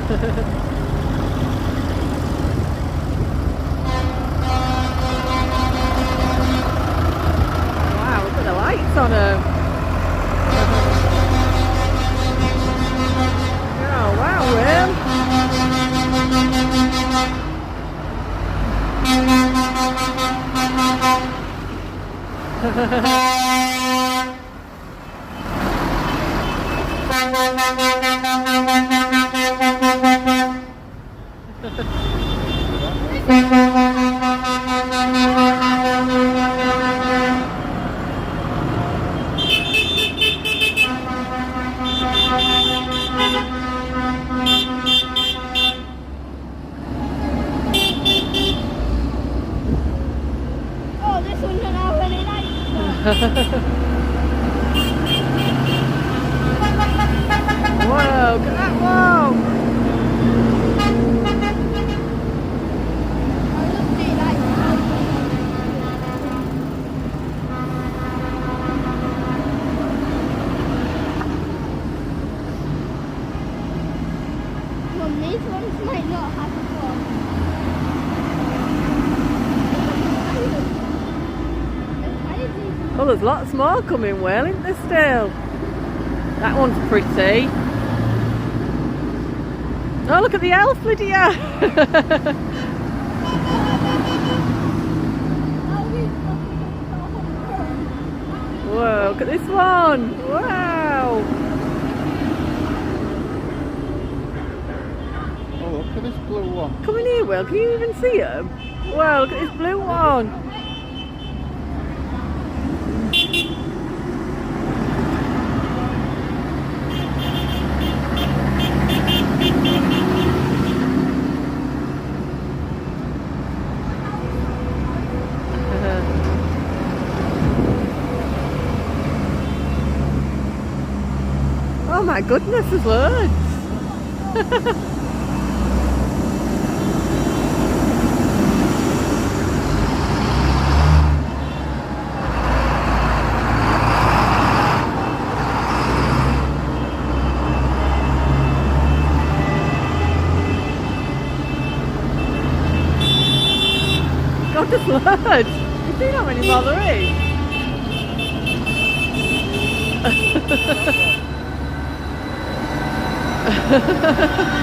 Wow, look at the lights on them. Oh, wow, Oh, this one don't have any lights. Whoa, look at that, whoa! I love the lights. Mum, these ones might not have a phone. Oh, there's lots more coming, well, isn't there still? That one's pretty. Oh, look at the elf, Lydia! Whoa, look at this one! Wow! Oh, look at this blue one. Come in here, Will, can you even see them? Wow, look at this blue one! Oh my goodness, there's loads! God, there's loads! You see how many more there is?